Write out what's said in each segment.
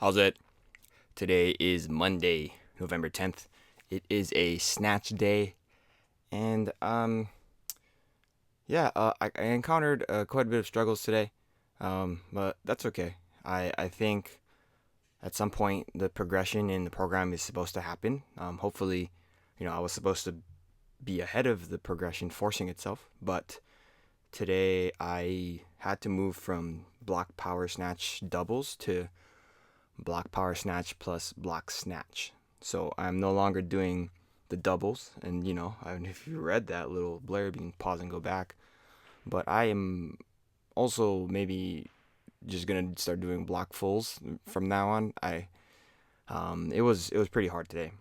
How's it? Today is Monday, November 10th. It is a Snatch day, and I encountered quite a bit of struggles today, but that's okay. I think at some point the progression in the program is supposed to happen. Hopefully, I was supposed to be ahead of the progression forcing itself, but today I had to move from block power snatch doubles to block power snatch plus block snatch. So I'm no longer doing the doubles, and if you read that little blurb, you can pause and go back. But I am also maybe just gonna start doing block fulls from now on. It was pretty hard today.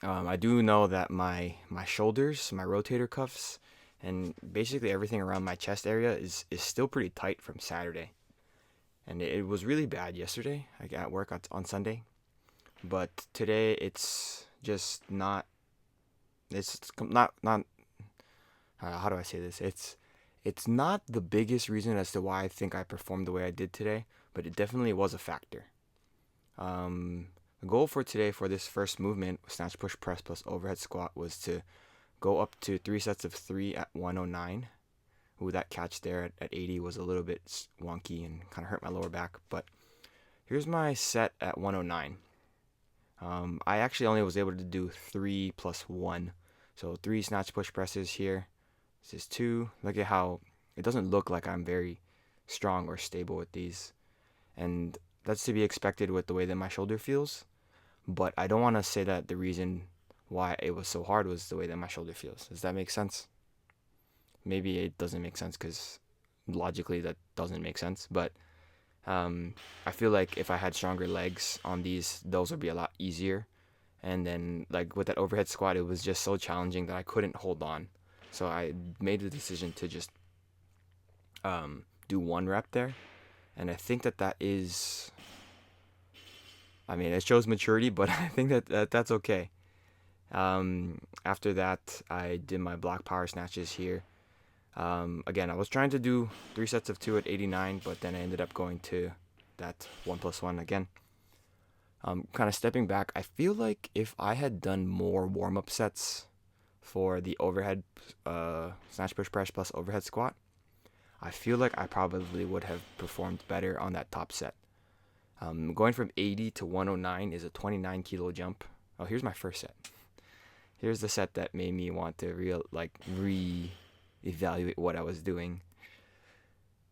I do know that my shoulders, my rotator cuffs, and basically everything around my chest area is still pretty tight from Saturday. And it was really bad yesterday, like at work on Sunday. But today it's just not. It's not. How do I say this? It's not the biggest reason as to why I think I performed the way I did today, but it definitely was a factor. The goal for today for this first movement, snatch, push, press plus overhead squat, was to go up to 3 sets of 3 at 109. Ooh, that catch there at 80 was a little bit wonky and kind of hurt my lower back. But here's my set at 109. I actually only was able to do 3 plus 1. So 3 snatch push presses here. This is 2. Look at how it doesn't look like I'm very strong or stable with these. And that's to be expected with the way that my shoulder feels. But I don't want to say that the reason why it was so hard was the way that my shoulder feels. Does that make sense? Maybe it doesn't make sense because logically that doesn't make sense. But I feel like if I had stronger legs on those would be a lot easier. And then like with that overhead squat, it was just so challenging that I couldn't hold on. So I made the decision to just do 1 rep there. And I think that is, I mean, it shows maturity, but I think that's okay. After that, I did my block power snatches here. Again, I was trying to do 3 sets of 2 at 89, but then I ended up going to that 1 plus 1 again. Kind of stepping back, I feel like if I had done more warm-up sets for the overhead snatch, push, press plus overhead squat, I feel like I probably would have performed better on that top set. Going from 80 to 109 is a 29 kilo jump. Oh, here's my first set. Here's the set that made me want to evaluate what I was doing.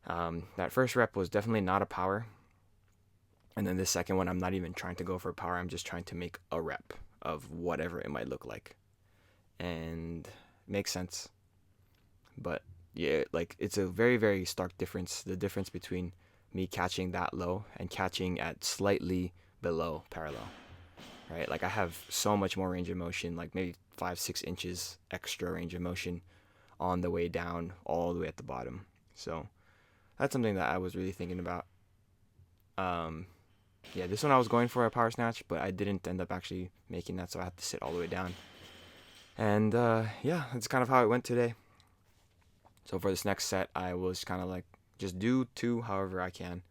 That first rep was definitely not a power. And then the second one, I'm not even trying to go for a power. I'm just trying to make a rep of whatever it might look like. And it makes sense. But yeah, like it's a very, very stark difference. The difference between me catching that low and catching at slightly below parallel. Right? Like I have so much more range of motion, like maybe 5-6 inches extra range of motion on the way down, all the way at the bottom. So that's something that I was really thinking about. This one I was going for a power snatch, but I didn't end up actually making that, so I had to sit all the way down. And that's kind of how it went today. So for this next set, I was kind of like, just do 2 however I can.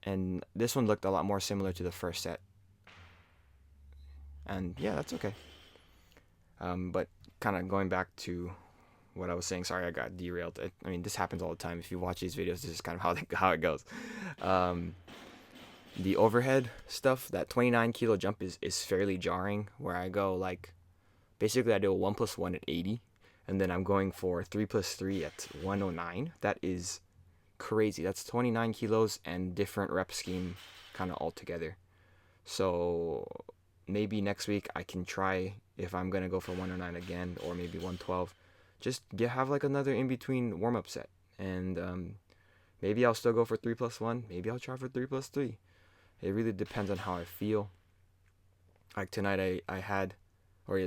And this one looked a lot more similar to the first set. And yeah, that's okay. But kind of going back to what I was saying, sorry I got derailed. I mean, this happens all the time. If you watch these videos, this is kind of how it goes. The overhead stuff, that 29 kilo jump is fairly jarring, where I go like, basically I do a 1 plus 1 at 80, and then I'm going for 3 plus 3 at 109. That is crazy. That's 29 kilos and different rep scheme kind of all together. So maybe next week I can try, if I'm going to go for 109 again, or maybe 112, just have like another in-between warm-up set. And maybe I'll still go for 3 plus 1. Maybe I'll try for 3 plus 3. It really depends on how I feel. Like tonight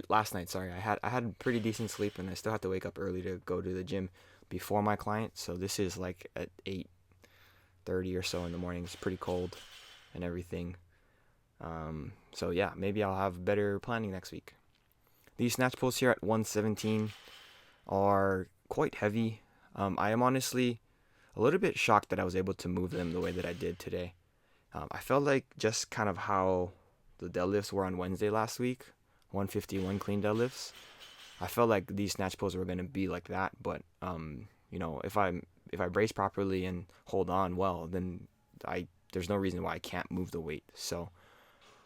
last night, sorry, I had pretty decent sleep, and I still have to wake up early to go to the gym before my client. So this is like at 8:30 or so in the morning. It's pretty cold and everything. So yeah, maybe I'll have better planning next week. These snatch pulls here at 117 are quite heavy. I am honestly a little bit shocked that I was able to move them the way that I did today. I felt like just kind of how the deadlifts were on Wednesday last week, 151 clean deadlifts. I felt like these snatch pulls were gonna be like that, but if I brace properly and hold on well, then I there's no reason why I can't move the weight. So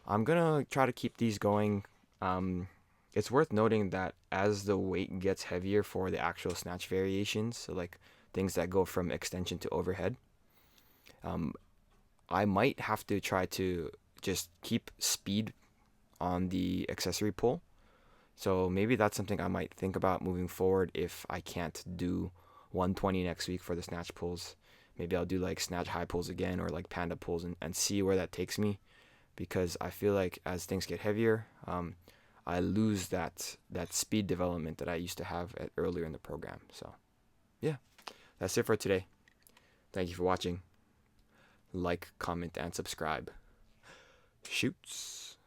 I'm gonna try to keep these going. Um, it's worth noting that as the weight gets heavier for the actual snatch variations, so like things that go from extension to overhead, um, I might have to try to just keep speed on the accessory pull. So maybe that's something I might think about moving forward if I can't do 120 next week for the snatch pulls. Maybe I'll do like snatch high pulls again or like panda pulls and see where that takes me, because I feel like as things get heavier, I lose that speed development that I used to have earlier in the program. So yeah, that's it for today. Thank you for watching. Like, comment, and subscribe. Shoots.